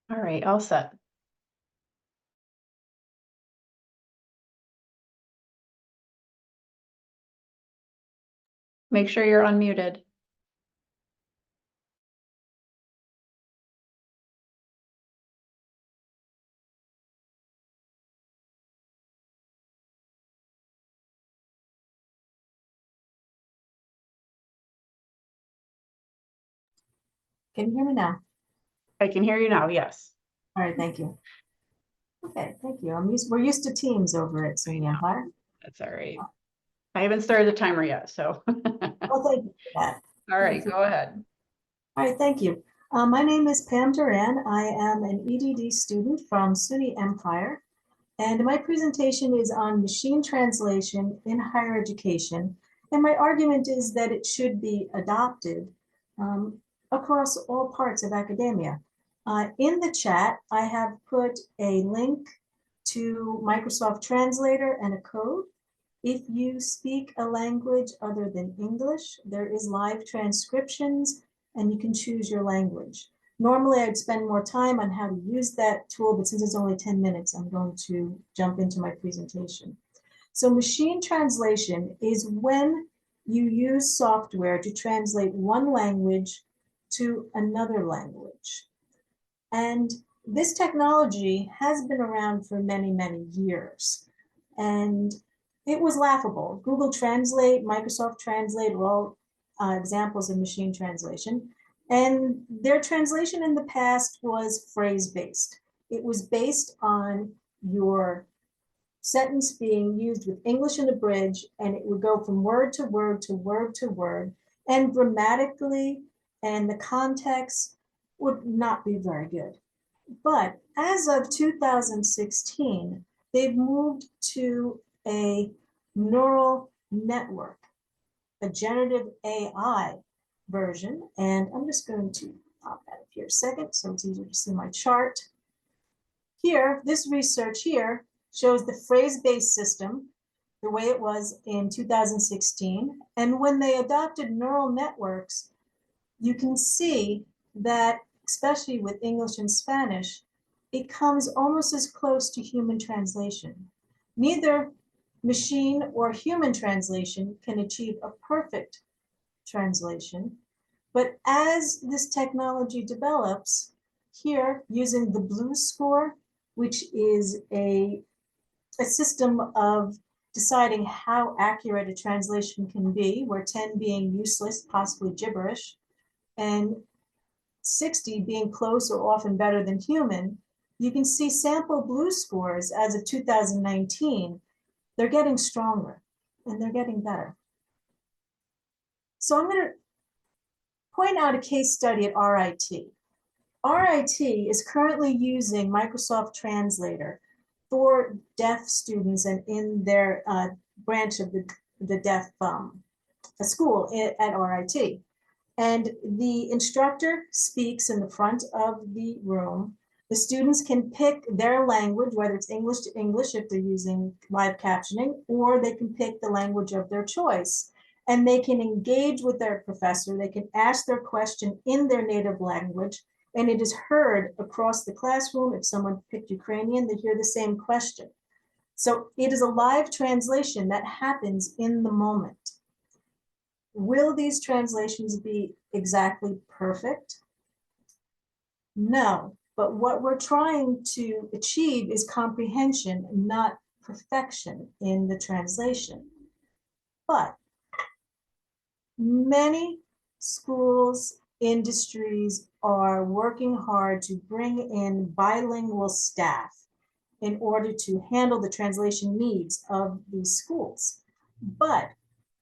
All right, all set. Make sure you're unmuted. Can you hear me now? I can hear you now, yes. All right, thank you. Okay, thank you. We're used to Teams over at SUNY Empire. That's all right. I haven't started the timer yet, so. Well, thank you for that. All right, go ahead. All right, thank you. My name is Pam Duran. I am an EDD student from SUNY Empire, and my presentation is on machine translation in higher education. And my argument is that it should be adopted across all parts of academia. In the chat, I have put a link to Microsoft Translator and a code. If you speak a language other than English, there is live transcriptions and you can choose your language. Normally I'd spend more time on how to use that tool, but since it's only 10 minutes, I'm going to jump into my presentation. So machine translation is when you use software to translate one language to another language. And this technology has been around for many, many years. And it was laughable. Google Translate, Microsoft Translate are all examples of machine translation. And their translation in the past was phrase-based. It was based on your sentence being used with English in the bridge, and it would go from word to word to word to word. And grammatically and the context would not be very good. But as of 2016, they've moved to a neural network, a generative AI version. And I'm just going to pop that up here a second so it's easier to see my chart. Here, this research here shows the phrase-based system, the way it was in 2016. And when they adopted neural networks, you can see that, especially with English and Spanish, it comes almost as close to human translation. Neither machine or human translation can achieve a perfect translation, but as this technology develops, here using the BLEU score, which is a system of deciding how accurate a translation can be, where 10 being useless, possibly gibberish, and 60 being close or often better than human, you can see sample BLEU scores as of 2019. They're getting stronger and they're getting better. So I'm going to point out a case study at RIT. RIT is currently using Microsoft Translator for deaf students and in their branch of the deaf school at RIT. And the instructor speaks in the front of the room. The students can pick their language, whether it's English to English if they're using live captioning, or they can pick the language of their choice. And they can engage with their professor. They can ask their question in their native language, and it is heard across the classroom. If someone picked Ukrainian, they hear the same question. So it is a live translation that happens in the moment. Will these translations be exactly perfect? No, but what we're trying to achieve is comprehension, not perfection in the translation. But many schools, industries are working hard to bring in bilingual staff in order to handle the translation needs of these schools. But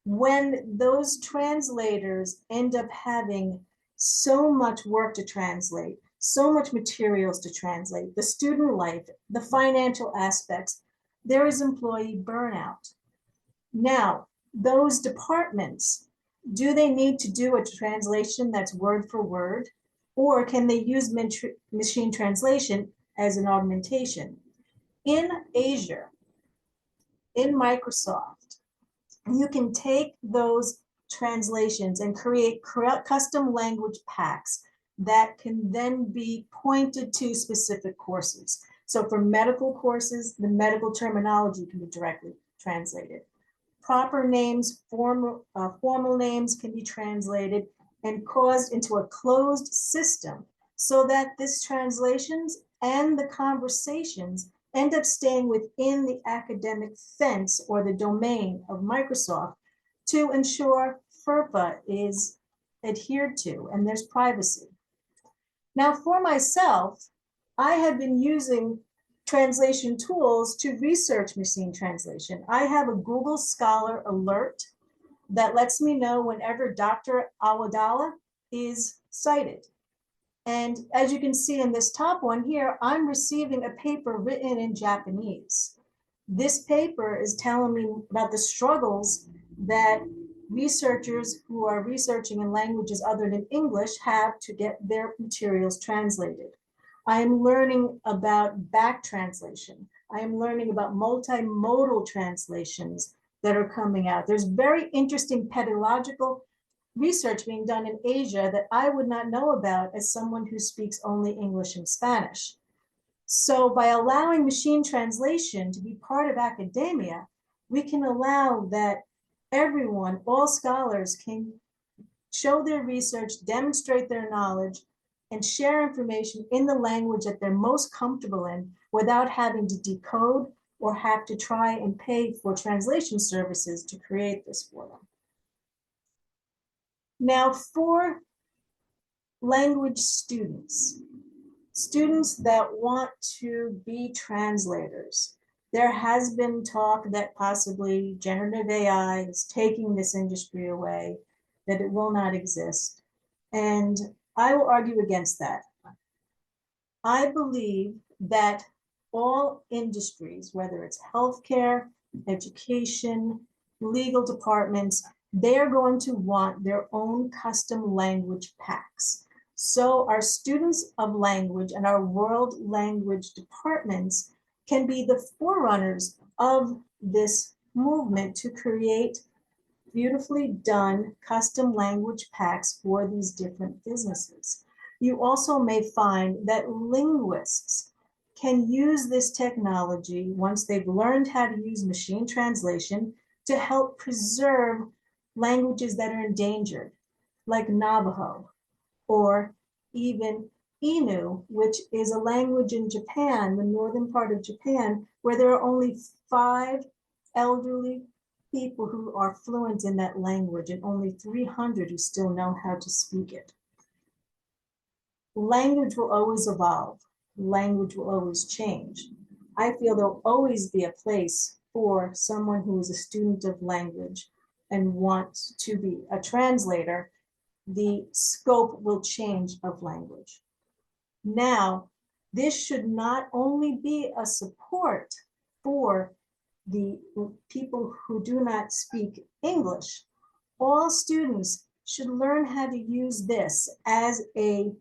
when those translators end up having so much work to translate, so much materials to translate, the student life, the financial aspects, there is employee burnout. Now, those departments, do they need to do a translation that's word for word? Or can they use machine translation as an augmentation? In Azure, in Microsoft, you can take those translations and create custom language packs that can then be pointed to specific courses. So for medical courses, the medical terminology can be directly translated. Proper names, formal names can be translated and caused into a closed system so that this translations and the conversations end up staying within the academic fence or the domain of Microsoft to ensure FERPA is adhered to and there's privacy. Now, for myself, I have been using translation tools to research machine translation. I have a Google Scholar alert that lets me know whenever Dr. Awadallah is cited. And as you can see in this top one here, I'm receiving a paper written in Japanese. This paper is telling me about the struggles that researchers who are researching in languages other than English have to get their materials translated. I am learning about back translation. I am learning about multimodal translations that are coming out. There's very interesting pedagogical research being done in Asia that I would not know about as someone who speaks only English and Spanish. So by allowing machine translation to be part of academia, we can allow that everyone, all scholars, can show their research, demonstrate their knowledge, and share information in the language that they're most comfortable in without having to decode or have to try and pay for translation services to create this for them. Now, for language students, students that want to be translators, there has been talk that possibly generative AI is taking this industry away, that it will not exist. And I will argue against that. I believe that all industries, whether it's healthcare, education, legal departments, they're going to want their own custom language packs. So our students of language and our world language departments can be the forerunners of this movement to create beautifully done custom language packs for these different businesses. You also may find that linguists can use this technology once they've learned how to use machine translation to help preserve languages that are endangered, like Navajo, or even Innu, which is a language in Japan, the northern part of Japan, where there are only 5 elderly people who are fluent in that language and only 300 who still know how to speak it. Language will always evolve. Language will always change. I feel there'll always be a place for someone who is a student of language and wants to be a translator. The scope will change of language. Now, this should not only be a support for the people who do not speak English. All students should learn how to use this as a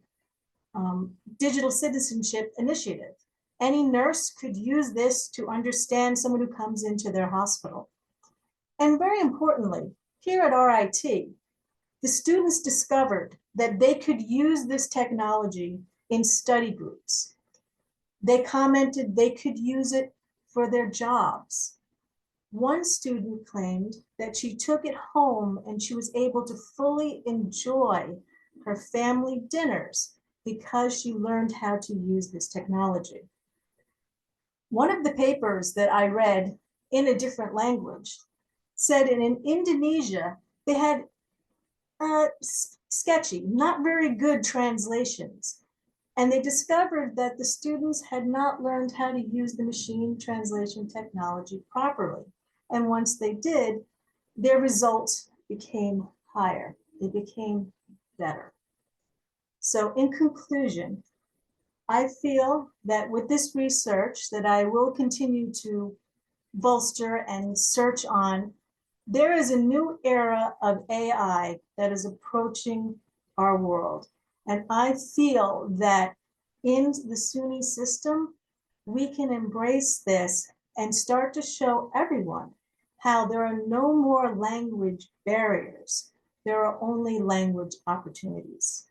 digital citizenship initiative. Any nurse could use this to understand someone who comes into their hospital. And very importantly, here at RIT, the students discovered that they could use this technology in study groups. They commented they could use it for their jobs. One student claimed that she took it home and she was able to fully enjoy her family dinners because she learned how to use this technology. One of the papers that I read in a different language said in Indonesia, they had sketchy, not very good translations. And they discovered that the students had not learned how to use the machine translation technology properly. And once they did, their results became higher. They became better. So in conclusion, I feel that with this research that I will continue to bolster and search on, there is a new era of AI that is approaching our world. And I feel that in the SUNY system, we can embrace this and start to show everyone how there are no more language barriers. There are only language opportunities.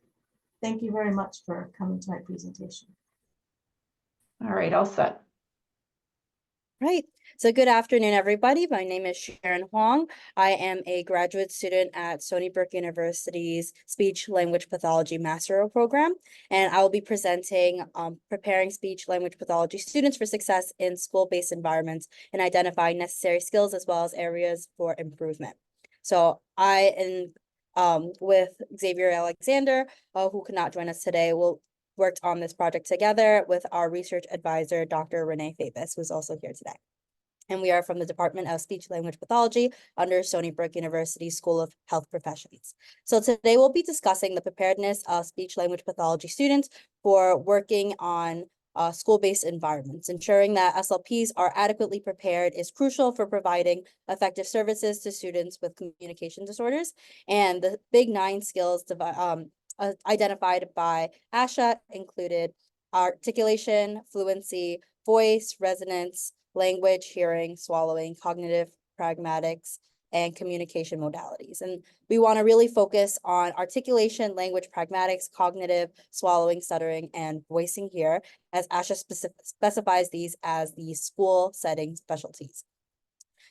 Thank you very much for coming to my presentation. All right, all set. Right. So good afternoon, everybody. My name is Sharon Huang. I am a graduate student at Stony Brook University's Speech Language Pathology Master Program, and I will be presenting preparing speech language pathology students for success in school-based environments and identifying necessary skills as well as areas for improvement. So I am with Xavier Alexander, who could not join us today, will worked on this project together with our research advisor, Dr. Renee Fabus, who's also here today. And we are from the Department of Speech Language Pathology under Stony Brook University School of Health Professions. So today we'll be discussing the preparedness of speech language pathology students for working on school-based environments. Ensuring that SLPs are adequately prepared is crucial for providing effective services to students with communication disorders. And the big 9 skills identified by ASHA included articulation, fluency, voice, resonance, language, hearing, swallowing, cognitive pragmatics, and communication modalities. And we want to really focus on articulation, language, pragmatics, cognitive, swallowing, stuttering, and voicing here, as ASHA specifies these as the school setting specialties.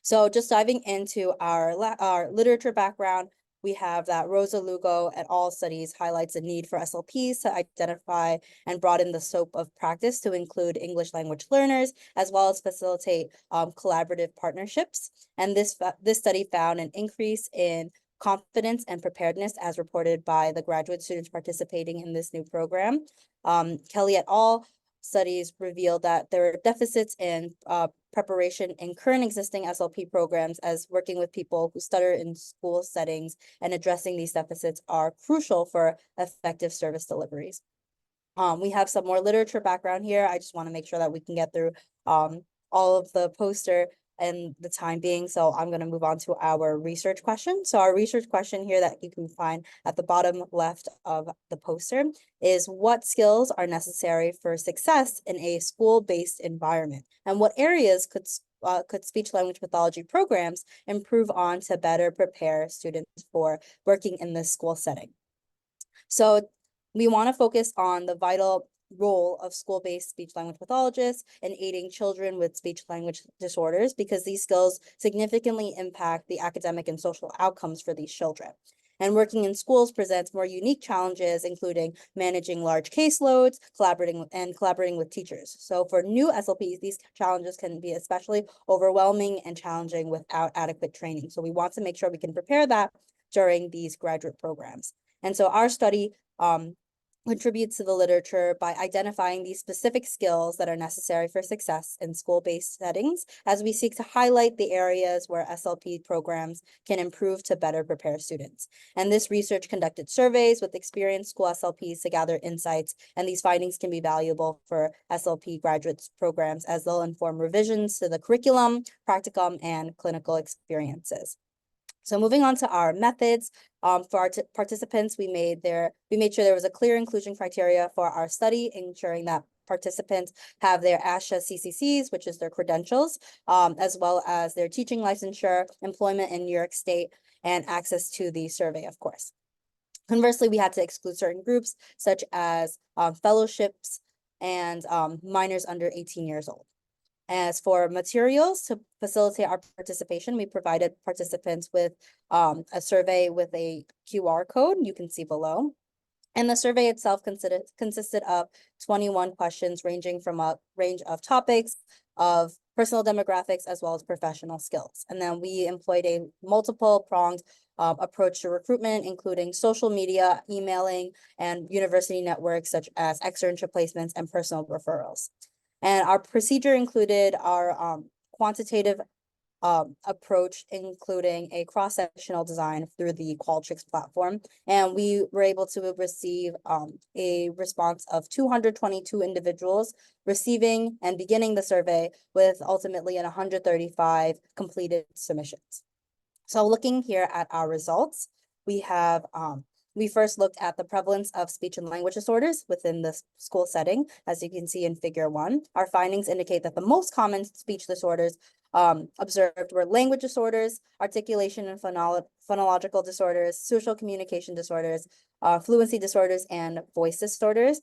So just diving into our literature background, we have that Rosa Lugo et al. Studies highlights the need for SLPs to identify and broaden the scope of practice to include English language learners, as well as facilitate collaborative partnerships. And this study found an increase in confidence and preparedness as reported by the graduate students participating in this new program. Kelly et al. Studies revealed that there are deficits in preparation in current existing SLP programs, as working with people who stutter in school settings and addressing these deficits are crucial for effective service deliveries. We have some more literature background here. I just want to make sure that we can get through all of the poster and the time being. So I'm going to move on to our research question. So our research question here that you can find at the bottom left of the poster is: what skills are necessary for success in a school-based environment? And what areas could speech language pathology programs improve on to better prepare students for working in this school setting? So we want to focus on the vital role of school-based speech language pathologists in aiding children with speech language disorders, because these skills significantly impact the academic and social outcomes for these children. And working in schools presents more unique challenges, including managing large caseloads, collaborating with teachers. So for new SLPs, these challenges can be especially overwhelming and challenging without adequate training. So we want to make sure we can prepare that during these graduate programs. And so our study contributes to the literature by identifying these specific skills that are necessary for success in school-based settings, as we seek to highlight the areas where SLP programs can improve to better prepare students. And this research conducted surveys with experienced school SLPs to gather insights, and these findings can be valuable for SLP graduate programs, as they'll inform revisions to the curriculum, practicum, and clinical experiences. So moving on to our methods, for our participants, we made sure there was a clear inclusion criteria for our study, ensuring that participants have their ASHA CCCs, which is their credentials, as well as their teaching licensure, employment in New York State, and access to the survey, of course. Conversely, we had to exclude certain groups, such as fellowships and minors under 18 years old. As for materials to facilitate our participation, we provided participants with a survey with a QR code you can see below. And the survey itself consisted of 21 questions ranging from a range of topics of personal demographics as well as professional skills. And then we employed a multiple-pronged approach to recruitment, including social media, emailing, and university networks such as externship placements and personal referrals. And our procedure included our quantitative approach, including a cross-sectional design through the Qualtrics platform. And we were able to receive a response of 222 individuals receiving and beginning the survey, with ultimately 135 completed submissions. So looking here at our results, we have We first looked at the prevalence of speech and language disorders within the school setting. As you can see in figure 1, our findings indicate that the most common speech disorders observed were language disorders, articulation and phonological disorders, social communication disorders, fluency disorders, and voice disorders,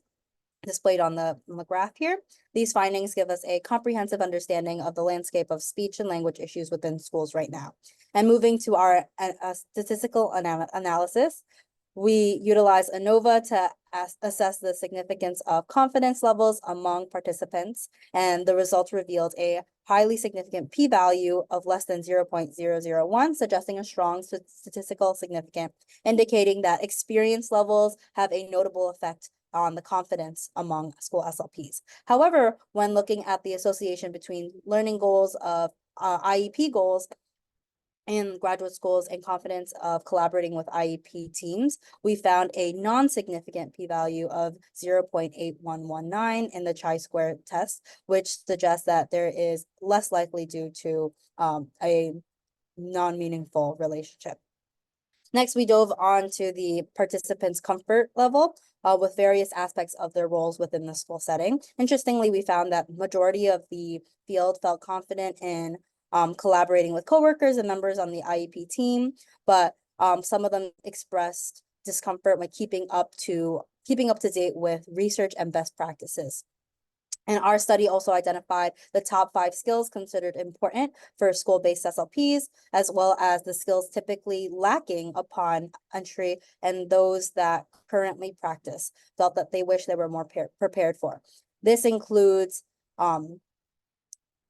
displayed on the graph here. These findings give us a comprehensive understanding of the landscape of speech and language issues within schools right now. And moving to our statistical analysis, we utilize ANOVA to assess the significance of confidence levels among participants, and the results revealed a highly significant p-value of less than 0.001, suggesting a strong statistical significance, indicating that experience levels have a notable effect on the confidence among school SLPs. However, when looking at the association between learning goals of IEP goals in graduate schools and confidence of collaborating with IEP teams, we found a non-significant p-value of 0.8119 in the chi-square test, which suggests that there is less likely due to a non-meaningful relationship. Next, we dove on to the participants' comfort level with various aspects of their roles within the school setting. Interestingly, we found that majority of the field felt confident in collaborating with coworkers and members on the IEP team, but some of them expressed discomfort with keeping up to date with research and best practices. And our study also identified the top 5 skills considered important for school-based SLPs, as well as the skills typically lacking upon entry, and those that currently practice felt that they wish they were more prepared for. This includes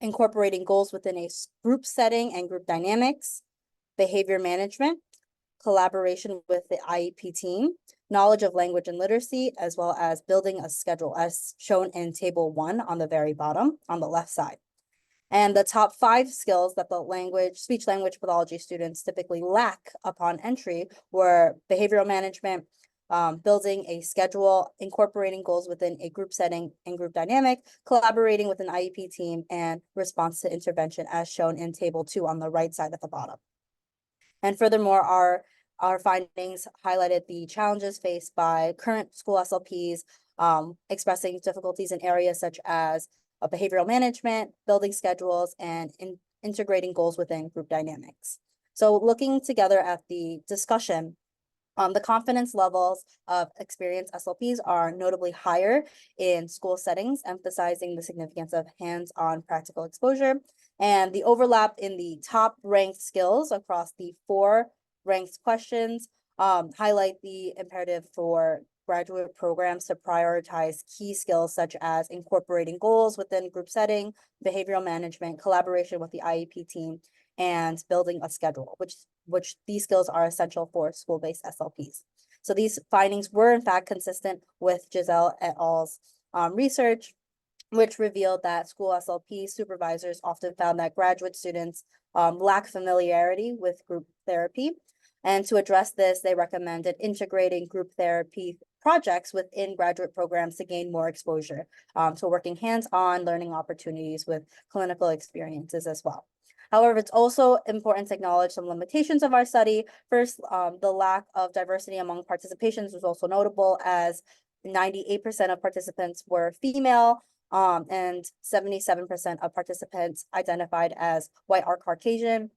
incorporating goals within a group setting and group dynamics, behavior management, collaboration with the IEP team, knowledge of language and literacy, as well as building a schedule as shown in table 1 on the very bottom on the left side. And the top 5 skills that the speech language pathology students typically lack upon entry were behavioral management, building a schedule, incorporating goals within a group setting and group dynamic, collaborating with an IEP team, and response to intervention as shown in table 2 on the right side at the bottom. And furthermore, our findings highlighted the challenges faced by current school SLPs, expressing difficulties in areas such as behavioral management, building schedules, and integrating goals within group dynamics. So looking together at the discussion, the confidence levels of experienced SLPs are notably higher in school settings, emphasizing the significance of hands-on practical exposure. And the overlap in the top ranked skills across the 4 ranked questions highlight the imperative for graduate programs to prioritize key skills such as incorporating goals within group setting, behavioral management, collaboration with the IEP team, and building a schedule, which these skills are essential for school-based SLPs. So these findings were in fact consistent with Giselle et al.'s research, which revealed that school SLP supervisors often found that graduate students lack familiarity with group therapy. And to address this, they recommended integrating group therapy projects within graduate programs to gain more exposure to working hands-on learning opportunities with clinical experiences as well. However, it's also important to acknowledge some limitations of our study. First, the lack of diversity among participations was also notable, as 98% of participants were female, and 77% of participants identified as white or Caucasian.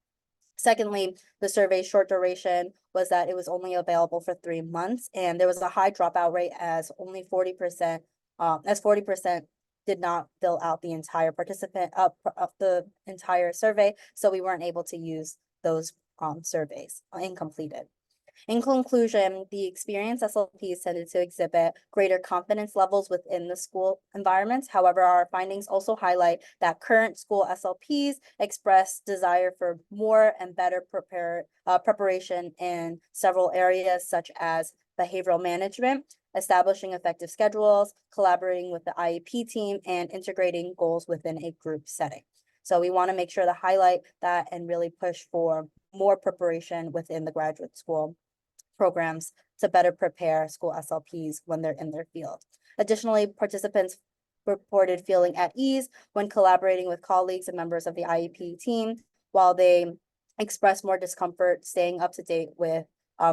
Secondly, the survey's short duration was that it was only available for 3 months, and there was a high dropout rate as only 40%, did not fill out the entire the entire survey, so we weren't able to use those surveys incompleted. In conclusion, the experienced SLPs tended to exhibit greater confidence levels within the school environments. However, our findings also highlight that current school SLPs express desire for more and better preparation in several areas, such as behavioral management, establishing effective schedules, collaborating with the IEP team, and integrating goals within a group setting. So we want to make sure to highlight that and really push for more preparation within the graduate school programs to better prepare school SLPs when they're in their field. Additionally, participants reported feeling at ease when collaborating with colleagues and members of the IEP team, while they expressed more discomfort staying up to date with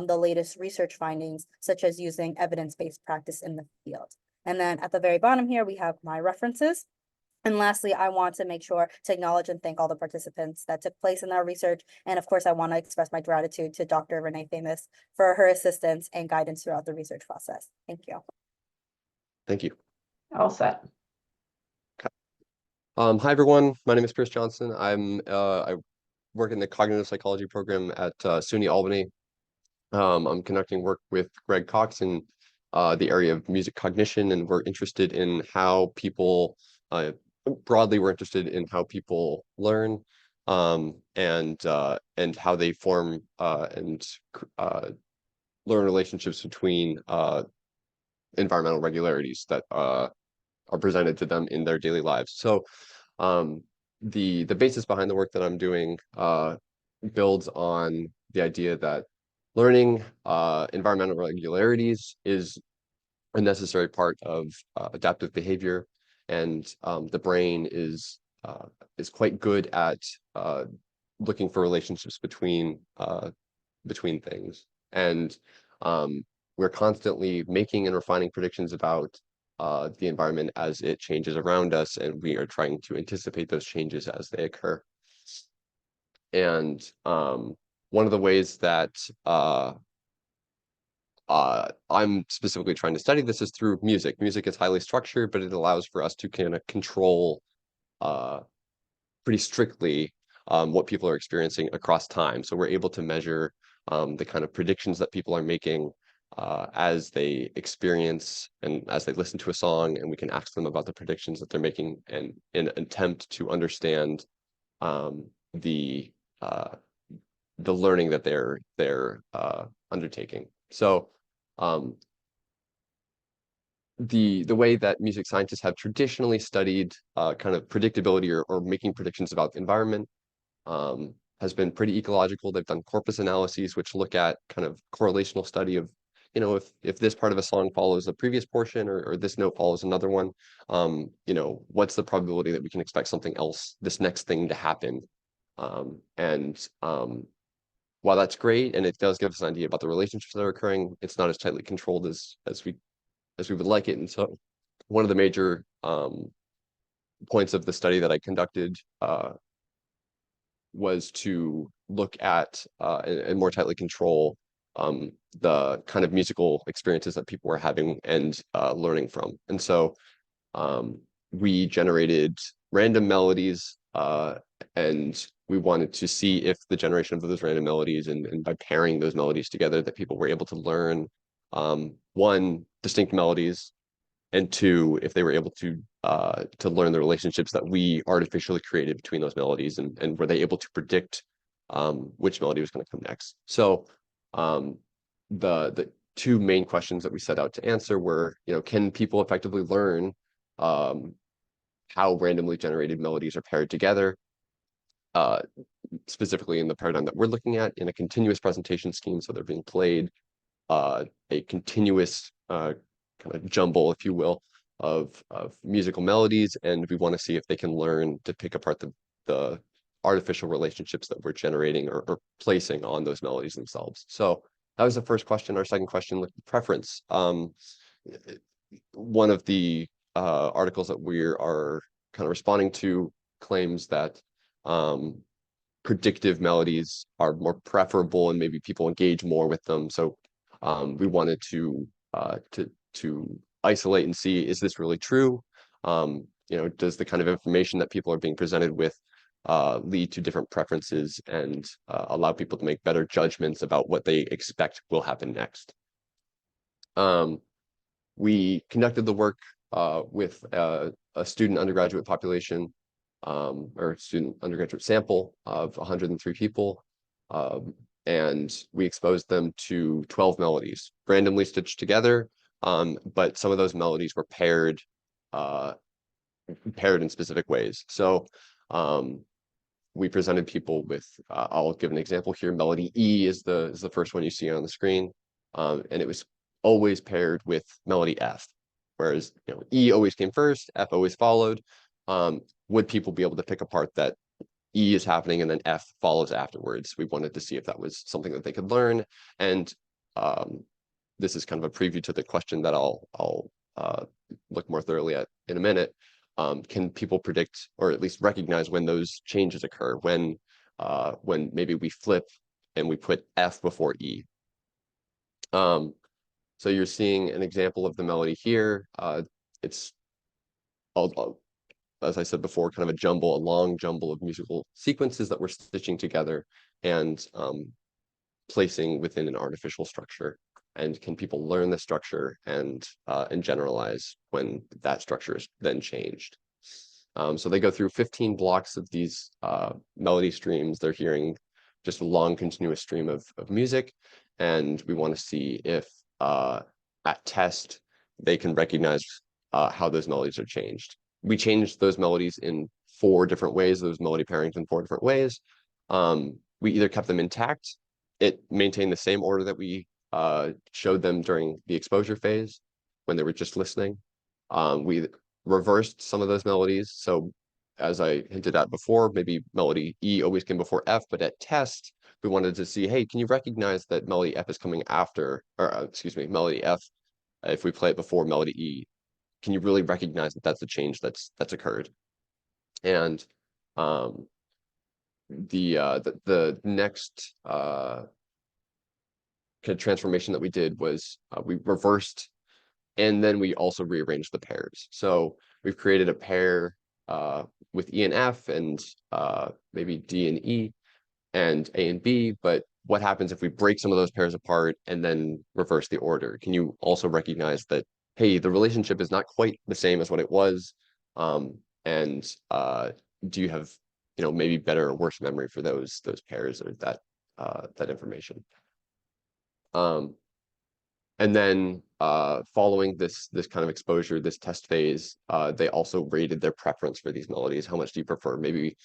the latest research findings, such as using evidence-based practice in the field. And then at the very bottom here, we have my references. And lastly, I want to make sure to acknowledge and thank all the participants that took place in our research. And of course, I want to express my gratitude to Dr. Renee Famous for her assistance and guidance throughout the research process. Thank you. Thank you. All set. Hi, everyone. My name is Pierce Johnson. I work in the cognitive psychology program at SUNY Albany. I'm conducting work with Greg Cox in the area of music cognition, and we're interested in how people, broadly, we're interested in how people learn and how they form and learn relationships between environmental regularities that are presented to them in their daily lives. So the basis behind the work that I'm doing builds on the idea that learning environmental regularities is a necessary part of adaptive behavior, and the brain is quite good at looking for relationships between things, and we're constantly making and refining predictions about the environment as it changes around us, and we are trying to anticipate those changes as they occur. And one of the ways that I'm specifically trying to study this is through music. Music is highly structured, but it allows for us to kind of control pretty strictly what people are experiencing across time. So we're able to measure the kind of predictions that people are making as they experience and as they listen to a song, and we can ask them about the predictions that they're making, and in an attempt to understand the learning that they're undertaking. So the way that music scientists have traditionally studied kind of predictability or making predictions about the environment has been pretty ecological. They've done corpus analyses, which look at kind of correlational study of, you know, if this part of a song follows the previous portion, or this note follows another one, you know, what's the probability that we can expect something else, this next thing to happen? While that's great, and it does give us an idea about the relationships that are occurring, it's not as tightly controlled as we would like it. And so one of the major points of the study that I conducted was to look at and more tightly control the kind of musical experiences that people were having and learning from. And so we generated random melodies, and we wanted to see if the generation of those random melodies and by pairing those melodies together, that people were able to learn one, distinct melodies, and two, if they were able to learn the relationships that we artificially created between those melodies, and were they able to predict which melody was going to come next. So the two main questions that we set out to answer were, you know, can people effectively learn how randomly generated melodies are paired together, specifically in the paradigm that we're looking at, in a continuous presentation scheme. So they're being played a continuous kind of jumble, if you will, of musical melodies, and we want to see if they can learn to pick apart the artificial relationships that we're generating or placing on those melodies themselves. So that was the first question. Our second question looked at preference. One of the articles that we are kind of responding to claims that predictive melodies are more preferable, and maybe people engage more with them. So we wanted to isolate and see, is this really true? You know, does the kind of information that people are being presented with lead to different preferences, and allow people to make better judgments about what they expect will happen next? We conducted the work with a student undergraduate population, or student undergraduate sample of 103 people. And we exposed them to 12 melodies, randomly stitched together, but some of those melodies were paired in specific ways. So we presented people with, I'll give an example here. Melody E is the first one you see on the screen, and it was always paired with melody F, whereas, you know, E always came first, F always followed. Would people be able to pick apart that E is happening and then F follows afterwards. We wanted to see if that was something that they could learn. And this is kind of a preview to the question that I'll look more thoroughly at in a minute. Can people predict or at least recognize when those changes occur, when maybe we flip and we put F before E? So you're seeing an example of the melody here. It's as I said before, kind of a long jumble of musical sequences that we're stitching together and placing within an artificial structure. And can people learn the structure and generalize when that structure is then changed? So they go through 15 blocks of these melody streams. They're hearing just a long continuous stream of music. And we want to see if at test, they can recognize how those melodies are changed. We changed those melodies in 4 different ways, those melody pairings in 4 different ways. We either kept them intact, it maintained the same order that we showed them during the exposure phase when they were just listening. We reversed some of those melodies. So as I hinted at before, maybe melody E always came before F, but at test, we wanted to see, hey, can you recognize that melody F is coming after, or excuse me, melody F, if we play it before melody E? Can you really recognize that that's a change that's occurred? And the next kind of transformation that we did was we reversed, and then we also rearranged the pairs. So we've created a pair with E and F, and maybe D and E, and A and B, but what happens if we break some of those pairs apart and then reverse the order? Can you also recognize that, hey, the relationship is not quite the same as what it was? And do you have, maybe better or worse memory for those pairs or that information? And then following this kind of exposure, this test phase, they also rated their preference for these melodies. How much do you prefer? Maybe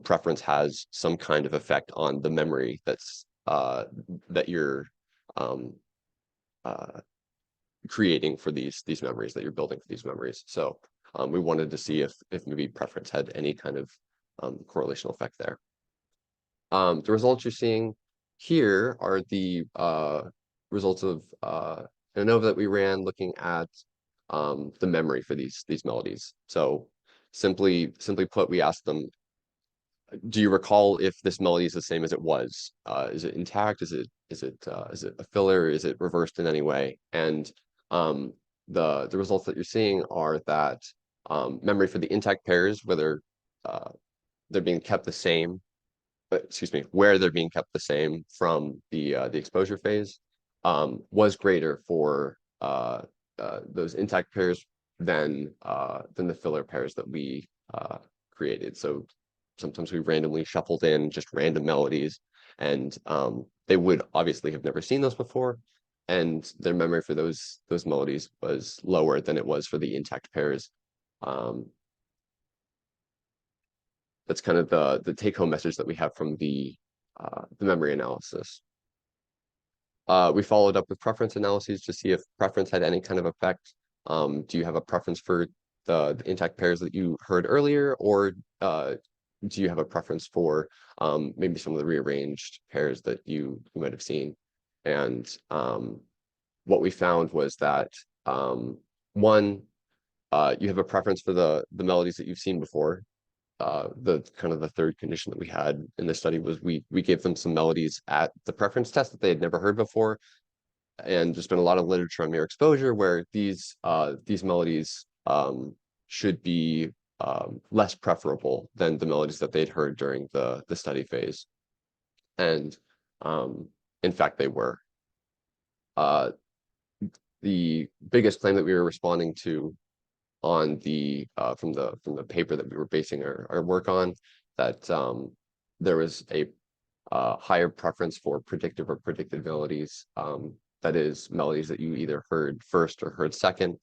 preference has some kind of effect on the memory that's that you're creating for these memories, that you're building for these memories. So we wanted to see if maybe preference had any kind of correlational effect there. The results you're seeing here are the results of an ANOVA that we ran looking at the memory for these melodies. So simply put, we asked them, do you recall if this melody is the same as it was? Is it intact? Is it a filler? Is it reversed in any way? And the results that you're seeing are that memory for the intact pairs, whether they're being kept the same, where they're being kept the same from the exposure phase, was greater for those intact pairs than the filler pairs that we created. So sometimes we randomly shuffled in just random melodies, and they would obviously have never seen those before, and their memory for those melodies was lower than it was for the intact pairs. That's kind of the take-home message that we have from the memory analysis. We followed up with preference analyses to see if preference had any kind of effect. Do you have a preference for the intact pairs that you heard earlier, or do you have a preference for maybe some of the rearranged pairs that you might have seen? And what we found was that one, you have a preference for the melodies that you've seen before. The third condition that we had in the study was we gave them some melodies at the preference test that they had never heard before, and there's been a lot of literature on mere exposure where these melodies should be less preferable than the melodies that they'd heard during the study phase, and in fact they were. The biggest claim that we were responding to on the from the paper that we were basing our work on, that there was a higher preference for predictive or predicted melodies, that is melodies that you either heard first or heard second.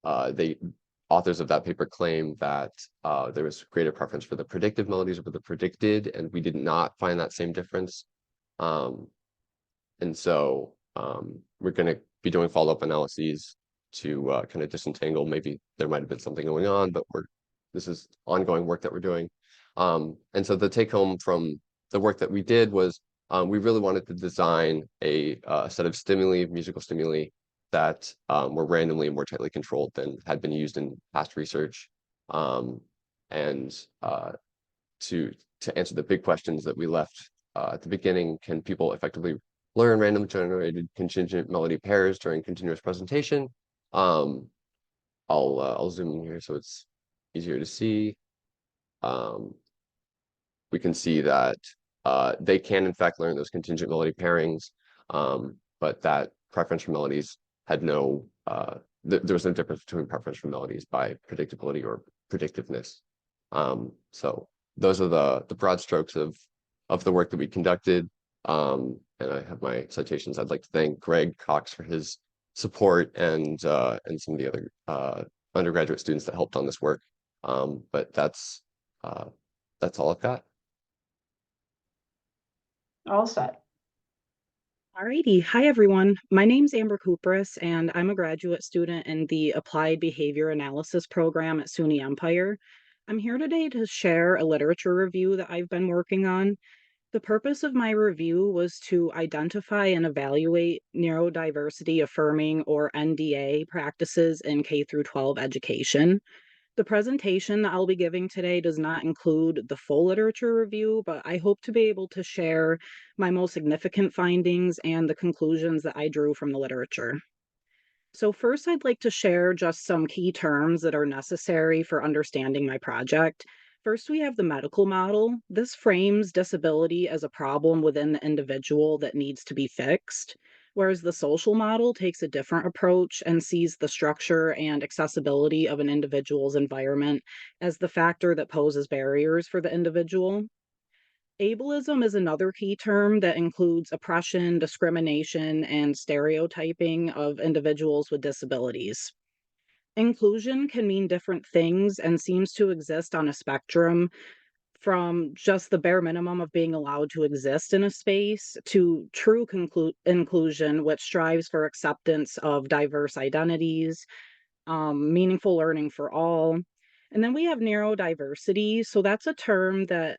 The authors of that paper claim that there was greater preference for the predictive melodies over the predicted, and we did not find that same difference. And so we're going to be doing follow-up analyses to kind of disentangle. Maybe there might have been something going on, but we're this is ongoing work that we're doing. And so the take home from the work that we did was we really wanted to design a set of stimuli, musical stimuli, that were randomly more tightly controlled than had been used in past research. And to answer the big questions that we left at the beginning, can people effectively learn random generated contingent melody pairs during continuous presentation? I'll zoom in here so it's easier to see. We can see that they can in fact learn those contingent melody pairings, but that preferential melodies had no, there was no difference between preferential melodies by predictability or predictiveness. So those are the broad strokes of the work that we conducted. And I have my citations. I'd like to thank Greg Cox for his support and some of the other undergraduate students that helped on this work. But that's all I've got. All set. Alrighty. Hi, everyone. My name's Amber Kupris, and I'm a graduate student in the Applied Behavior Analysis program at SUNY Empire. I'm here today to share a literature review that I've been working on. The purpose of my review was to identify and evaluate neurodiversity affirming, or NDA, practices in K-12 education. The presentation that I'll be giving today does not include the full literature review, but I hope to be able to share my most significant findings and the conclusions that I drew from the literature. So first, I'd like to share just some key terms that are necessary for understanding my project. First, we have the medical model. This frames disability as a problem within the individual that needs to be fixed, whereas the social model takes a different approach and sees the structure and accessibility of an individual's environment as the factor that poses barriers for the individual. Ableism is another key term that includes oppression, discrimination, and stereotyping of individuals with disabilities. Inclusion can mean different things and seems to exist on a spectrum, from just the bare minimum of being allowed to exist in a space to true inclusion, which strives for acceptance of diverse identities, meaningful learning for all. And then we have neurodiversity. So that's a term that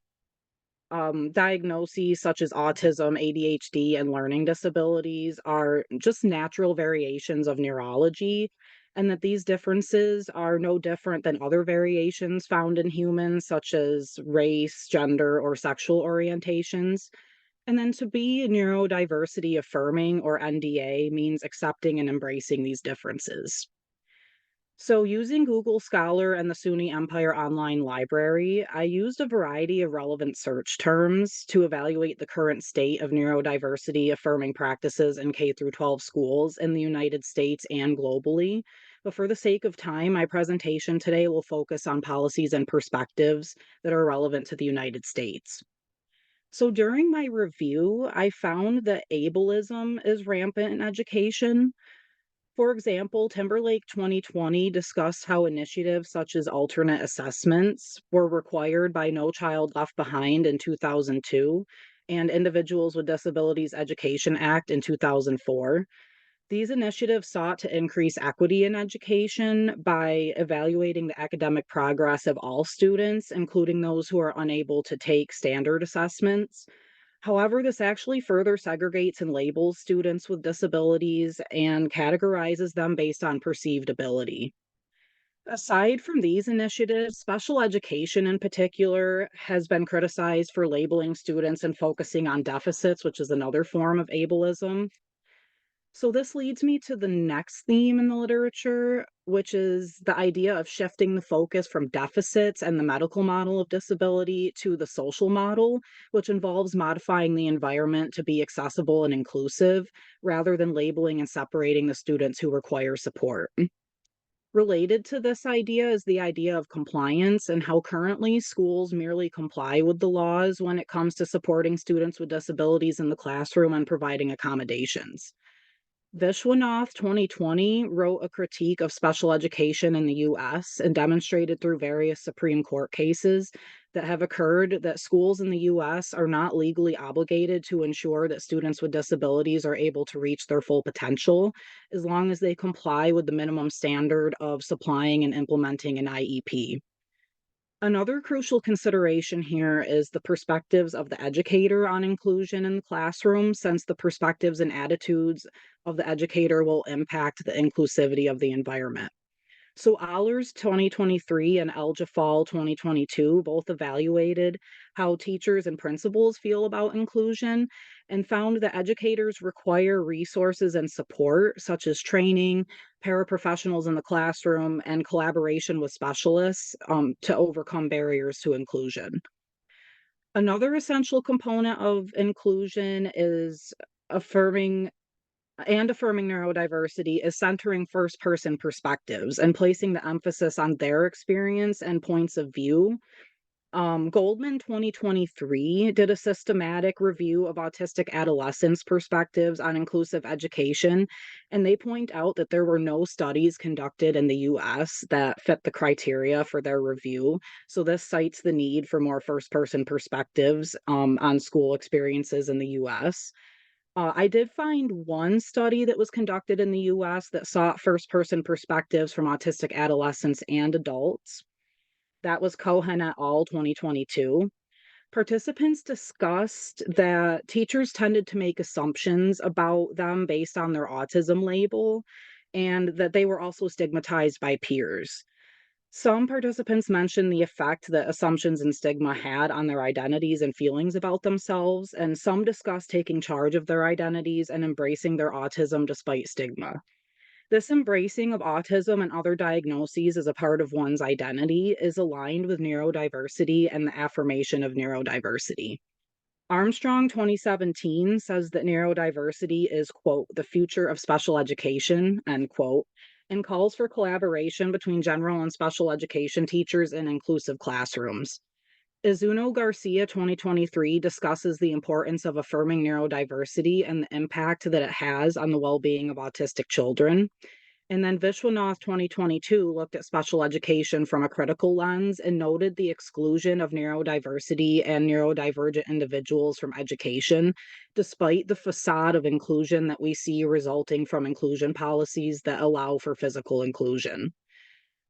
diagnoses such as autism, ADHD, and learning disabilities are just natural variations of neurology, and that these differences are no different than other variations found in humans, such as race, gender, or sexual orientations. And then to be neurodiversity affirming, or NDA, means accepting and embracing these differences. So using Google Scholar and the SUNY Empire Online Library, I used a variety of relevant search terms to evaluate the current state of neurodiversity affirming practices in K-12 schools in the United States and globally. But for the sake of time, my presentation today will focus on policies and perspectives that are relevant to the United States. So during my review, I found that ableism is rampant in education. For example, Timberlake 2020 discussed how initiatives such as alternate assessments were required by No Child Left Behind in 2002 and Individuals with Disabilities Education Act in 2004. These initiatives sought to increase equity in education by evaluating the academic progress of all students, including those who are unable to take standard assessments. However, this actually further segregates and labels students with disabilities and categorizes them based on perceived ability. Aside from these initiatives, special education in particular has been criticized for labeling students and focusing on deficits, which is another form of ableism. So this leads me to the next theme in the literature, which is the idea of shifting the focus from deficits and the medical model of disability to the social model, which involves modifying the environment to be accessible and inclusive, rather than labeling and separating the students who require support. Related to this idea is the idea of compliance and how currently schools merely comply with the laws when it comes to supporting students with disabilities in the classroom and providing accommodations. Vishwanath 2020 wrote a critique of special education in the US and demonstrated through various Supreme Court cases that have occurred that schools in the US are not legally obligated to ensure that students with disabilities are able to reach their full potential as long as they comply with the minimum standard of supplying and implementing an IEP. Another crucial consideration here is the perspectives of the educator on inclusion in the classroom, since the perspectives and attitudes of the educator will impact the inclusivity of the environment. So Allers 2023 and Eljafal 2022 both evaluated how teachers and principals feel about inclusion and found that educators require resources and support, such as training, paraprofessionals in the classroom, and collaboration with specialists to overcome barriers to inclusion. Another essential component of inclusion is affirming neurodiversity is centering first person perspectives and placing the emphasis on their experience and points of view. Goldman 2023 did a systematic review of autistic adolescents' perspectives on inclusive education, and they point out that there were no studies conducted in the US that fit the criteria for their review. So, this cites the need for more first person perspectives on school experiences in the US. I did find one study that was conducted in the US that sought first person perspectives from autistic adolescents and adults. That was Cohen et al. 2022. Participants discussed that teachers tended to make assumptions about them based on their autism label and that they were also stigmatized by peers. Some participants mentioned the effect that assumptions and stigma had on their identities and feelings about themselves, and some discussed taking charge of their identities and embracing their autism despite stigma. This embracing of autism and other diagnoses as a part of one's identity is aligned with neurodiversity and the affirmation of neurodiversity. Armstrong 2017 says that neurodiversity is, quote, the future of special education, end quote, and calls for collaboration between general and special education teachers in inclusive classrooms. Izuno Garcia 2023 discusses the importance of affirming neurodiversity and the impact that it has on the well-being of autistic children. And then Vishwanath 2022 looked at special education from a critical lens and noted the exclusion of neurodiversity and neurodivergent individuals from education, despite the facade of inclusion that we see resulting from inclusion policies that allow for physical inclusion.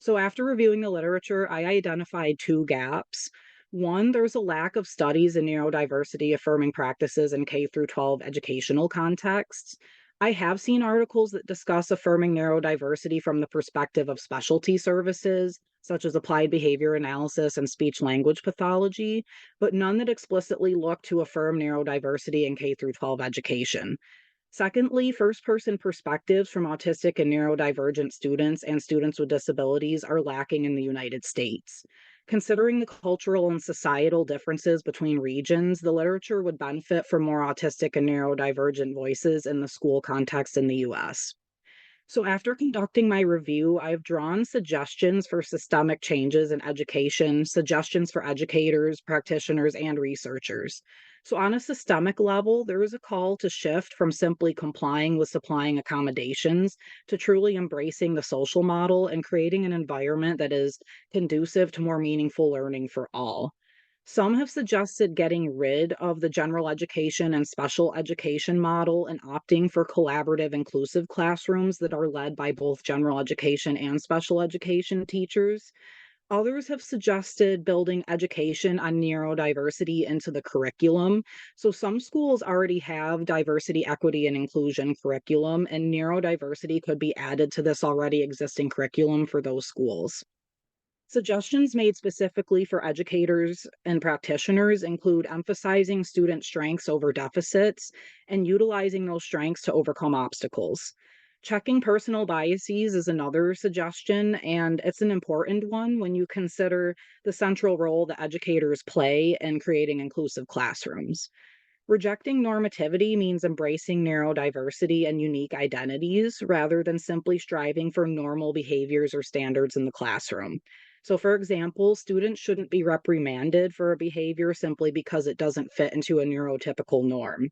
So after reviewing the literature, I identified two gaps. One, there's a lack of studies in neurodiversity affirming practices in K through 12 educational contexts. I have seen articles that discuss affirming neurodiversity from the perspective of specialty services, such as applied behavior analysis and speech language pathology, but none that explicitly look to affirm neurodiversity in K through 12 education. Secondly, first-person perspectives from autistic and neurodivergent students and students with disabilities are lacking in the United States. Considering the cultural and societal differences between regions, the literature would benefit from more autistic and neurodivergent voices in the school context in the US. So after conducting my review, I've drawn suggestions for systemic changes in education, suggestions for educators, practitioners, and researchers. So on a systemic level, there is a call to shift from simply complying with supplying accommodations to truly embracing the social model and creating an environment that is conducive to more meaningful learning for all. Some have suggested getting rid of the general education and special education model and opting for collaborative, inclusive classrooms that are led by both general education and special education teachers. Others have suggested building education on neurodiversity into the curriculum. So some schools already have diversity, equity, and inclusion curriculum, and neurodiversity could be added to this already existing curriculum for those schools. Suggestions made specifically for educators and practitioners include emphasizing student strengths over deficits and utilizing those strengths to overcome obstacles. Checking personal biases is another suggestion, and it's an important one when you consider the central role that educators play in creating inclusive classrooms. Rejecting normativity means embracing neurodiversity and unique identities rather than simply striving for normal behaviors or standards in the classroom. So, for example, students shouldn't be reprimanded for a behavior simply because it doesn't fit into a neurotypical norm.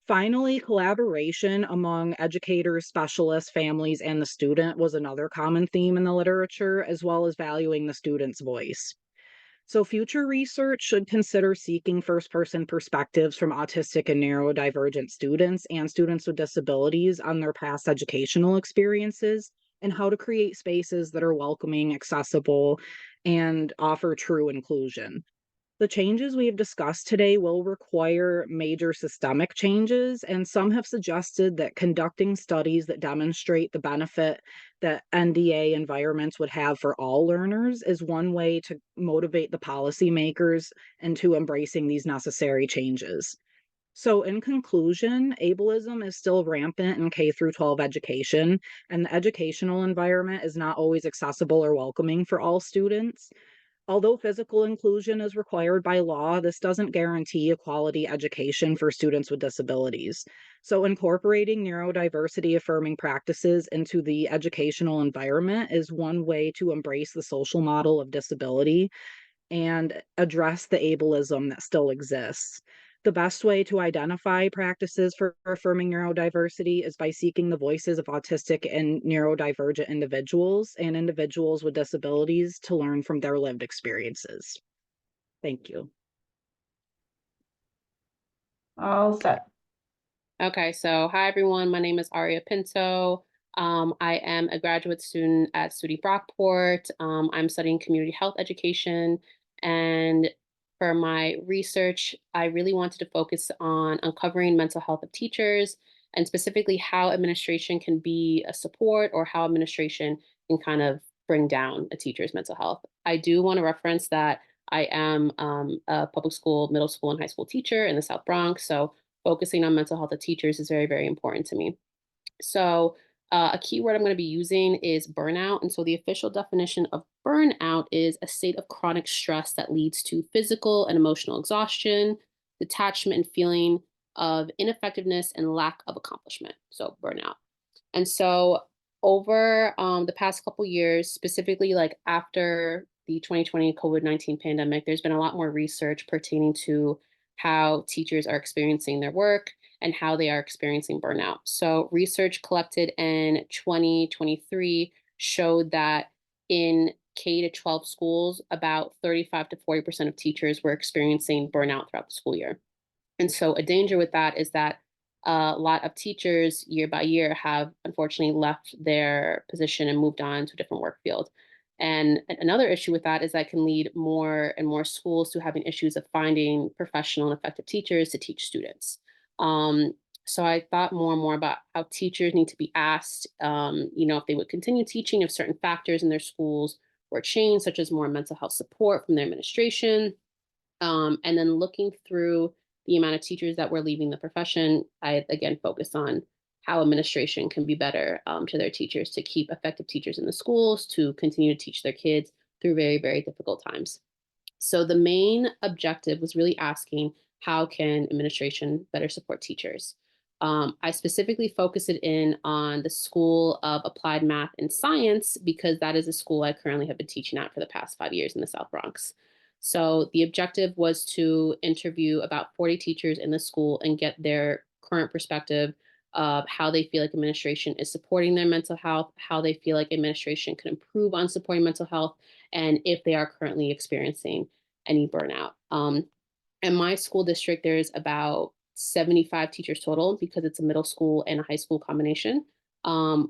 Finally, collaboration among educators, specialists, families, and the student was another common theme in the literature, as well as valuing the student's voice. So, future research should consider seeking first person perspectives from autistic and neurodivergent students and students with disabilities on their past educational experiences and how to create spaces that are welcoming, accessible, and offer true inclusion. The changes we have discussed today will require major systemic changes, and some have suggested that conducting studies that demonstrate the benefit that NDA environments would have for all learners is one way to motivate the policymakers into embracing these necessary changes. So in conclusion, ableism is still rampant in K through 12 education, and the educational environment is not always accessible or welcoming for all students. Although physical inclusion is required by law, this doesn't guarantee a quality education for students with disabilities. So incorporating neurodiversity affirming practices into the educational environment is one way to embrace the social model of disability and address the ableism that still exists. The best way to identify practices for affirming neurodiversity is by seeking the voices of autistic and neurodivergent individuals and individuals with disabilities to learn from their lived experiences. Thank you. All set. Okay, so hi everyone, my name is Aria Pinto. I am a graduate student at SUNY Brockport. I'm studying community health education, and for my research, I really wanted to focus on uncovering mental health of teachers and specifically how administration can be a support or how administration can kind of bring down a teacher's mental health. I do want to reference that I am a public school, middle school, and high school teacher in the South Bronx, so focusing on mental health of teachers is very, very important to me. So a keyword I'm going to be using is burnout. And so the official definition of burnout is a state of chronic stress that leads to physical and emotional exhaustion, detachment and feeling of ineffectiveness and lack of accomplishment. So burnout. And so over the past couple years, specifically like after the 2020 COVID-19 pandemic, there's been a lot more research pertaining to how teachers are experiencing their work and how they are experiencing burnout. So research collected in 2023 showed that in K to 12 schools, about 35 to 40% of teachers were experiencing burnout throughout the school year. And so a danger with that is that a lot of teachers year by year have unfortunately left their position and moved on to a different work field. And another issue with that is that can lead more and more schools to having issues of finding professional and effective teachers to teach students. So I thought more and more about how teachers need to be asked, if they would continue teaching if certain factors in their schools were changed, such as more mental health support from their administration. And then looking through the amount of teachers that were leaving the profession, I again focused on how administration can be better to their teachers to keep effective teachers in the schools, to continue to teach their kids through very, very difficult times. So the main objective was really asking, how can administration better support teachers? I specifically focused it in on the School of Applied Math and Science because that is a school I currently have been teaching at for the past 5 years in the South Bronx. So the objective was to interview about 40 teachers in the school and get their current perspective of how they feel like administration is supporting their mental health, how they feel like administration can improve on supporting mental health, and if they are currently experiencing any burnout. In my school district, there's about 75 teachers total because it's a middle school and a high school combination.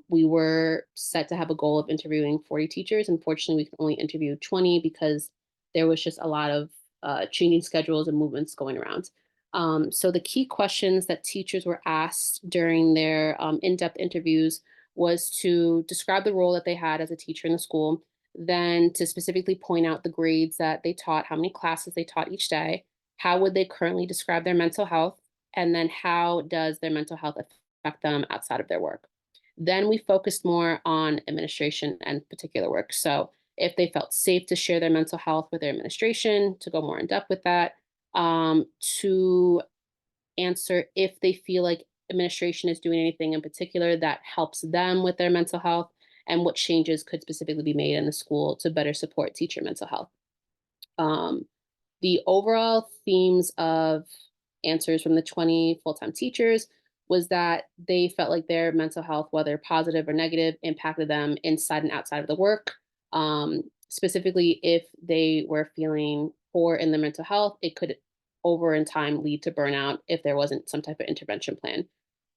We were set to have a goal of interviewing 40 teachers. Unfortunately, we can only interview 20 because there was just a lot of changing schedules and movements going around. So the key questions that teachers were asked during their in-depth interviews was to describe the role that they had as a teacher in the school, then to specifically point out the grades that they taught, how many classes they taught each day, how would they currently describe their mental health, and then how does their mental health affect them outside of their work. Then we focused more on administration and particular work. So if they felt safe to share their mental health with their administration, to go more in depth with that, to answer if they feel like administration is doing anything in particular that helps them with their mental health, and what changes could specifically be made in the school to better support teacher mental health. The overall themes of answers from the 20 full-time teachers was that they felt like their mental health, whether positive or negative, impacted them inside and outside of the work. Specifically, if they were feeling poor in their mental health, it could over in time lead to burnout if there wasn't some type of intervention plan.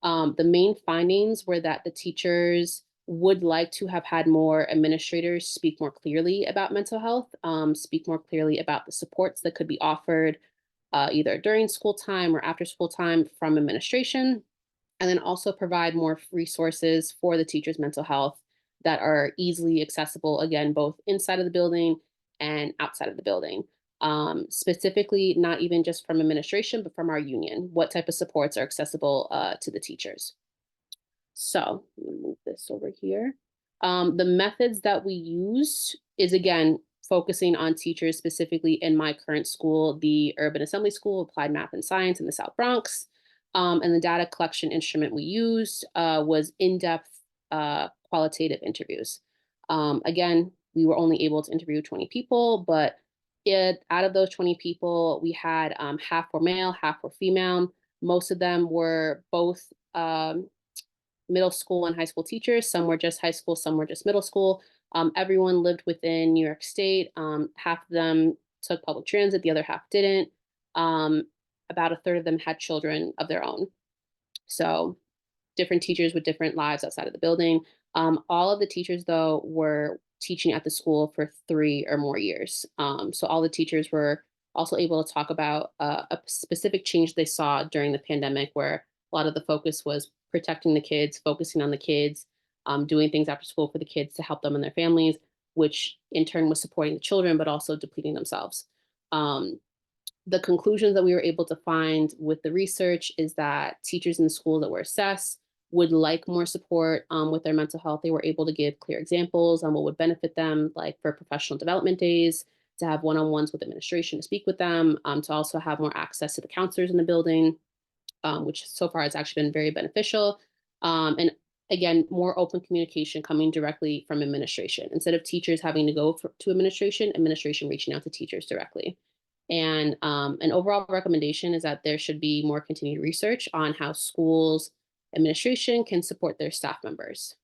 The main findings were that the teachers would like to have had more administrators speak more clearly about mental health, speak more clearly about the supports that could be offered either during school time or after school time from administration, and then also provide more resources for the teachers' mental health that are easily accessible, again, both inside of the building and outside of the building. Specifically, not even just from administration, but from our union. What type of supports are accessible to the teachers? So I'm gonna move this over here. The methods that we used is, again, focusing on teachers specifically in my current school, the Urban Assembly School, Applied Math and Science in the South Bronx. And the data collection instrument we used was in-depth qualitative interviews. Again, we were only able to interview 20 people, but out of those 20 people, we had half were male, half were female. Most of them were both middle school and high school teachers. Some were just high school, some were just middle school. Everyone lived within New York State. Half of them took public transit, the other half didn't. About a third of them had children of their own. So different teachers with different lives outside of the building. All of the teachers, though, were teaching at the school for 3 or more years. So all the teachers were also able to talk about a specific change they saw during the pandemic, where a lot of the focus was protecting the kids, focusing on the kids, doing things after school for the kids to help them and their families, which in turn was supporting the children, but also depleting themselves. The conclusions that we were able to find with the research is that teachers in the schools that were assessed would like more support with their mental health. They were able to give clear examples on what would benefit them, like for professional development days, to have one-on-ones with administration to speak with them, to also have more access to the counselors in the building, which so far has actually been very beneficial. And again, more open communication coming directly from administration. Instead of teachers having to go to administration reaching out to teachers directly. And an overall recommendation is that there should be more continued research on how schools administration can support their staff members.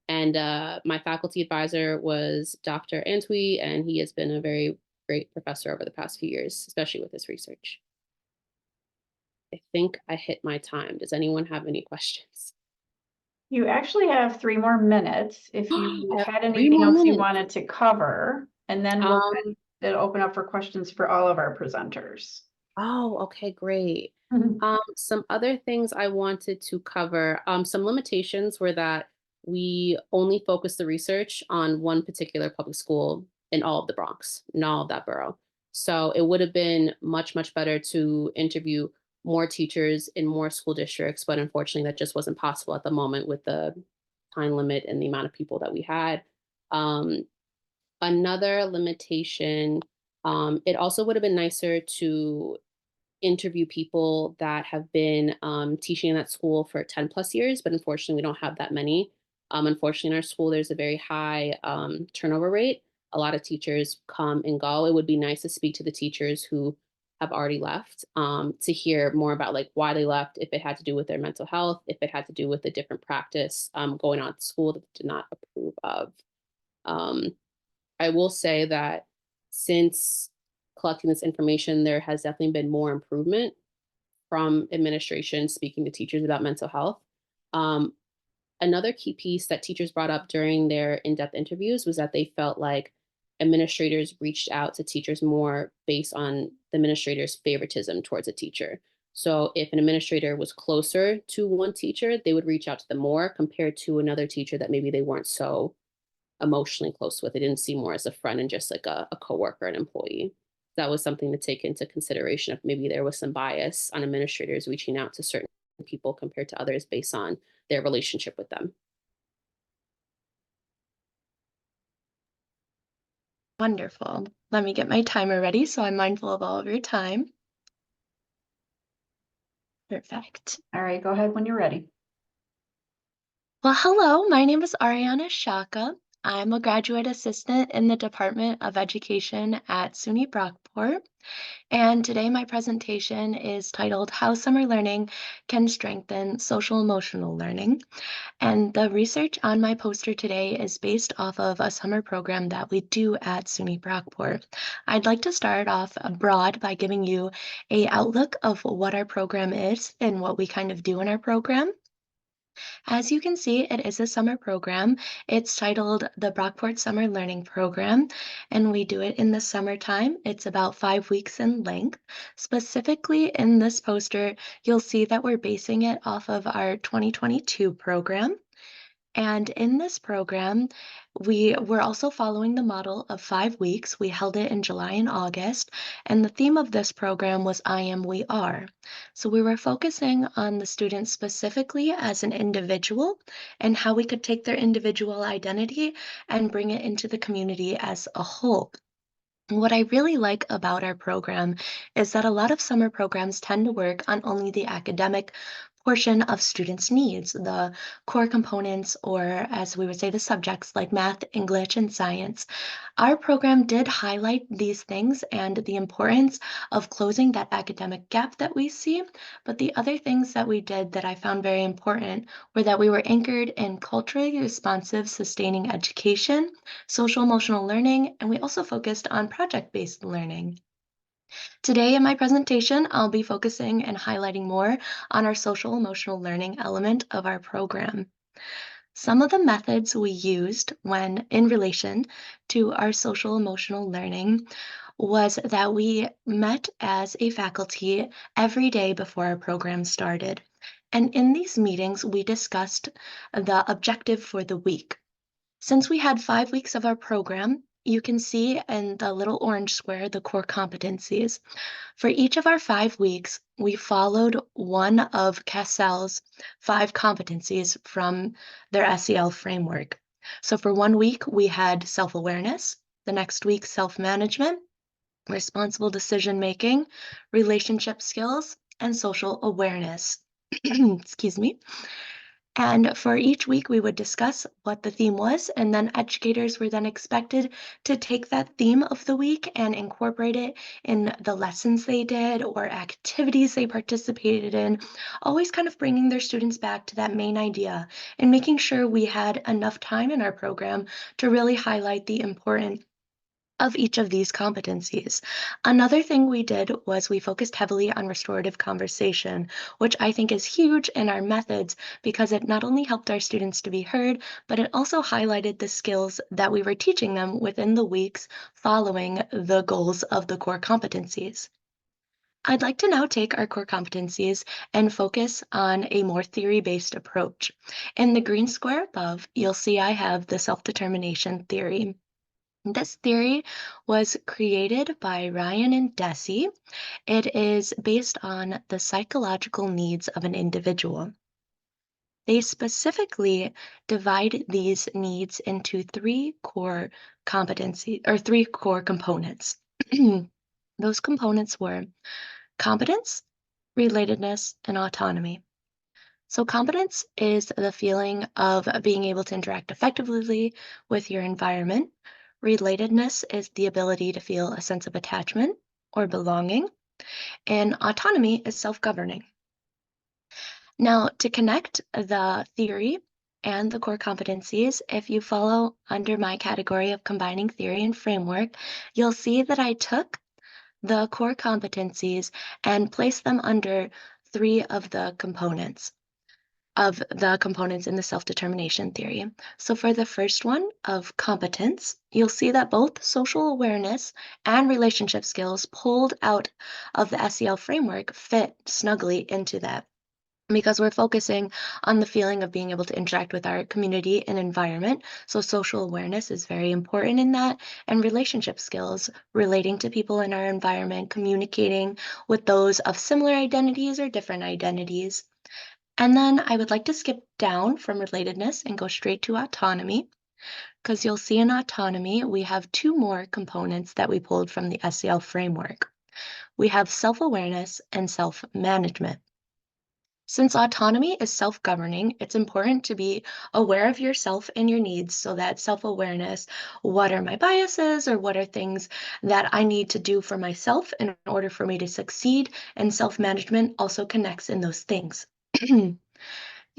And my faculty advisor was Dr. Antwi, and he has been a very great professor over the past few years, especially with this research. I think I hit my time. Does anyone have any questions? You actually have 3 more minutes if you I have had 3 anything more else you minutes. wanted to cover, and then it'll open up for questions for all of our presenters. Oh, okay, great. Mhm. Some other things I wanted to cover, some limitations were that we only focused the research on one particular public school in all of the Bronx, in all of that borough. So it would have been much, much better to interview more teachers in more school districts, but unfortunately that just wasn't possible at the moment with the time limit and the amount of people that we had. Another limitation, it also would have been nicer to interview people that have been teaching in that school for 10 plus years, but unfortunately we don't have that many. Unfortunately in our school, there's a very high turnover rate. A lot of teachers come and go. It would be nice to speak to the teachers who have already left to hear more about like why they left, if it had to do with their mental health, if it had to do with a different practice going on at school that they did not approve of. I will say that since collecting this information, there has definitely been more improvement from administration speaking to teachers about mental health. Another key piece that teachers brought up during their in-depth interviews was that they felt like administrators reached out to teachers more based on the administrator's favoritism towards a teacher. So if an administrator was closer to one teacher, they would reach out to them more compared to another teacher that maybe they weren't so emotionally close with. They didn't see more as a friend and just like a coworker, an employee. That was something to take into consideration if maybe there was some bias on administrators reaching out to certain people compared to others based on their relationship with them. Wonderful. Let me get my timer ready so I'm mindful of all of your time. Perfect. All right, go ahead when you're ready. Well, hello, my name is Ariana Shaka. I'm a graduate assistant in the Department of Education at SUNY Brockport. And today my presentation is titled How Summer Learning Can Strengthen Social Emotional Learning. And the research on my poster today is based off of a summer program that we do at SUNY Brockport. I'd like to start off broad by giving you an outlook of what our program is and what we kind of do in our program. As you can see, it is a summer program. It's titled the Brockport Summer Learning Program, and we do it in the summertime. It's about 5 weeks in length. Specifically in this poster, you'll see that we're basing it off of our 2022 program. And in this program, we were also following the model of 5 weeks. We held it in July and August, and the theme of this program was I Am, We Are. So we were focusing on the students specifically as an individual and how we could take their individual identity and bring it into the community as a whole. What I really like about our program is that a lot of summer programs tend to work on only the academic portion of students' needs, the core components, or as we would say, the subjects like math, English, and science. Our program did highlight these things and the importance of closing that academic gap that we see. But the other things that we did that I found very important were that we were anchored in culturally responsive, sustaining education, social emotional learning, and we also focused on project-based learning. Today in my presentation, I'll be focusing and highlighting more on our social emotional learning element of our program. Some of the methods we used when in relation to our social emotional learning was that we met as a faculty every day before our program started. And in these meetings, we discussed the objective for the week. Since we had 5 weeks of our program, you can see in the little orange square the core competencies. For each of our 5 weeks, we followed one of Cassell's 5 competencies from their SEL framework. So for 1 week, we had self-awareness, the next week, self-management, responsible decision-making, relationship skills, and social awareness. Excuse me. And for each week, we would discuss what the theme was, and then educators were then expected to take that theme of the week and incorporate it in the lessons they did or activities they participated in, always kind of bringing their students back to that main idea and making sure we had enough time in our program to really highlight the important of each of these competencies. Another thing we did was we focused heavily on restorative conversation, which I think is huge in our methods because it not only helped our students to be heard, but it also highlighted the skills that we were teaching them within the weeks following the goals of the core competencies. I'd like to now take our core competencies and focus on a more theory-based approach. In the green square above, you'll see I have the self-determination theory. This theory was created by Ryan and Deci. It is based on the psychological needs of an individual. They specifically divide these needs into 3 core competencies or 3 core components. Those components were competence, relatedness, and autonomy. So competence is the feeling of being able to interact effectively with your environment. Relatedness is the ability to feel a sense of attachment or belonging. And autonomy is self-governing. Now, to connect the theory and the core competencies, if you follow under my category of combining theory and framework, you'll see that I took the core competencies and placed them under 3 of the components in the self-determination theory. So for the first one of competence, you'll see that both social awareness and relationship skills pulled out of the SEL framework fit snugly into that because we're focusing on the feeling of being able to interact with our community and environment. So social awareness is very important in that, and relationship skills, relating to people in our environment, communicating with those of similar identities or different identities. And then I would like to skip down from relatedness and go straight to autonomy, because you'll see in autonomy, we have 2 more components that we pulled from the SEL framework. We have self-awareness and self-management. Since autonomy is self-governing, it's important to be aware of yourself and your needs so that self-awareness, what are my biases or what are things that I need to do for myself in order for me to succeed, and self-management also connects in those things.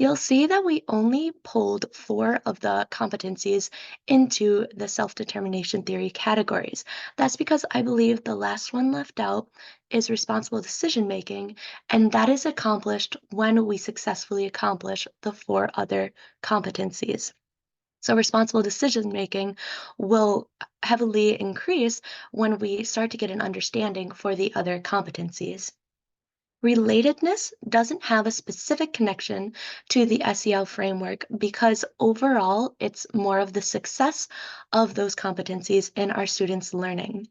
you'll see that we only pulled 4 of the competencies into the self-determination theory categories. That's because I believe the last one left out is responsible decision making, and that is accomplished when we successfully accomplish the 4 other competencies. So responsible decision making will heavily increase when we start to get an understanding for the other competencies. Relatedness doesn't have a specific connection to the SEL framework because overall it's more of the success of those competencies in our students' learning.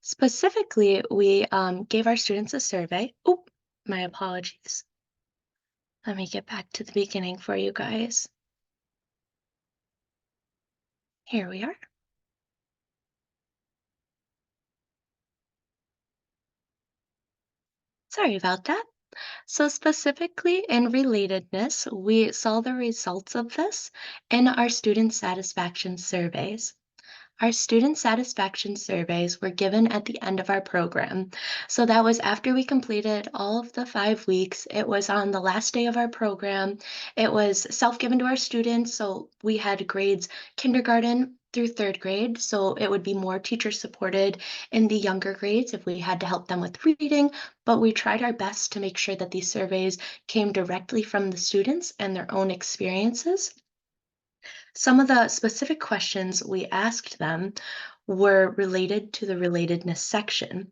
Specifically, we gave our students a survey. Oh, my apologies. Let me get back to the beginning for you guys. Here we are. Sorry about that. So specifically in relatedness, we saw the results of this in our student satisfaction surveys. Our student satisfaction surveys were given at the end of our program. So that was after we completed all of the 5 weeks. It was on the last day of our program. It was self-given to our students. So we had grades kindergarten through 3rd grade. So it would be more teacher supported in the younger grades if we had to help them with reading. But we tried our best to make sure that these surveys came directly from the students and their own experiences. Some of the specific questions we asked them were related to the relatedness section.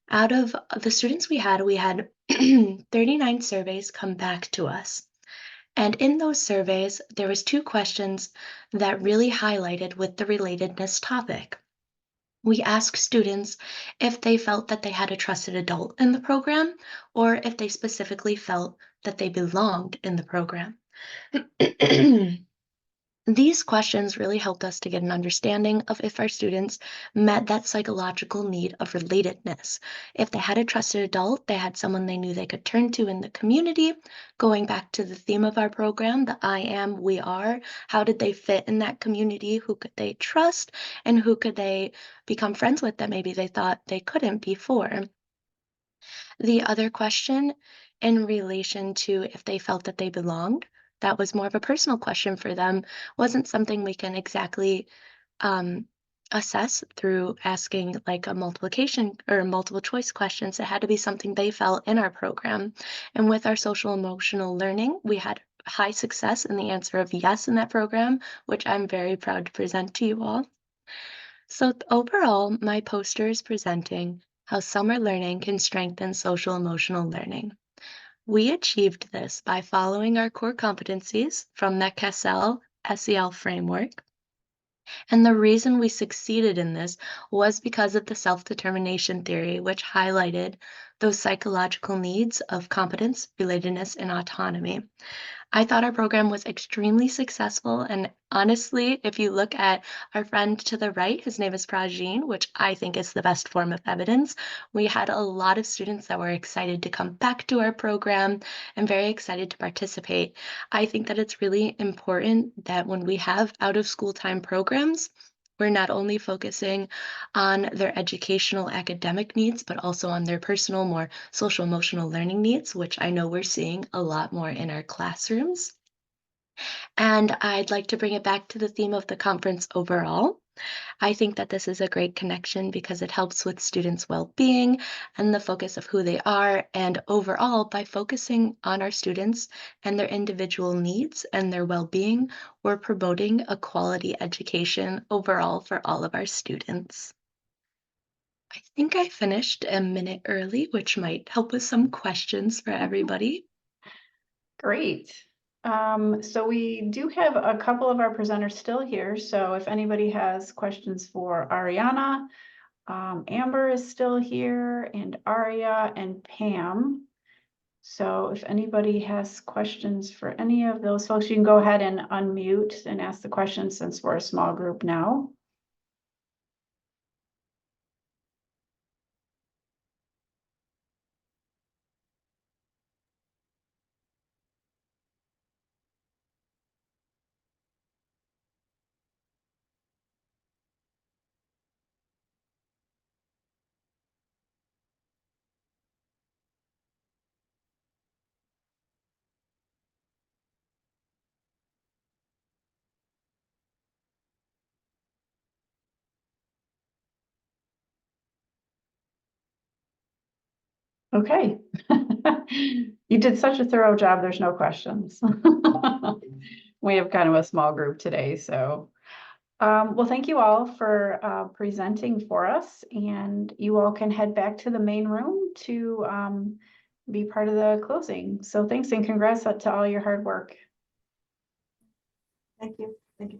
Out of the students we had 39 surveys come back to us. And in those surveys, there was 2 questions that really highlighted with the relatedness topic. We asked students if they felt that they had a trusted adult in the program or if they specifically felt that they belonged in the program. These questions really helped us to get an understanding of if our students met that psychological need of relatedness. If they had a trusted adult, they had someone they knew they could turn to in the community. Going back to the theme of our program, the I am, we are, how did they fit in that community? Who could they trust? And who could they become friends with that maybe they thought they couldn't before? The other question in relation to if they felt that they belonged, that was more of a personal question for them, wasn't something we can exactly um, assess through asking like a multiplication or multiple choice questions. It had to be something they felt in our program. And with our social emotional learning, we had high success in the answer of yes in that program, which I'm very proud to present to you all. So overall, my poster is presenting how summer learning can strengthen social emotional learning. We achieved this by following our core competencies from the CASEL SEL framework. And the reason we succeeded in this was because of the self-determination theory, which highlighted those psychological needs of competence, relatedness, and autonomy. I thought our program was extremely successful. And honestly, if you look at our friend to the right, his name is Prajin, which I think is the best form of evidence. We had a lot of students that were excited to come back to our program and very excited to participate. I think that it's really important that when we have out of school time programs, we're not only focusing on their educational academic needs, but also on their personal, more social emotional learning needs, which I know we're seeing a lot more in our classrooms. And I'd like to bring it back to the theme of the conference overall. I think that this is a great connection because it helps with students' well-being and the focus of who they are. And overall, by focusing on our students and their individual needs and their well-being, we're promoting a quality education overall for all of our students. I think I finished a minute early, which might help with some questions for everybody. Great. So we do have a couple of our presenters still here. So if anybody has questions for Ariana, Amber is still here, and Aria and Pam. So if anybody has questions for any of those folks, you can go ahead and unmute and ask the question since we're a small group now. Okay. You did such a thorough job, there's no questions. We have kind of a small group today, so. Well, thank you all for presenting for us, and you all can head back to the main room to be part of the closing. So thanks and congrats to all your hard work. Thank you. Thank you.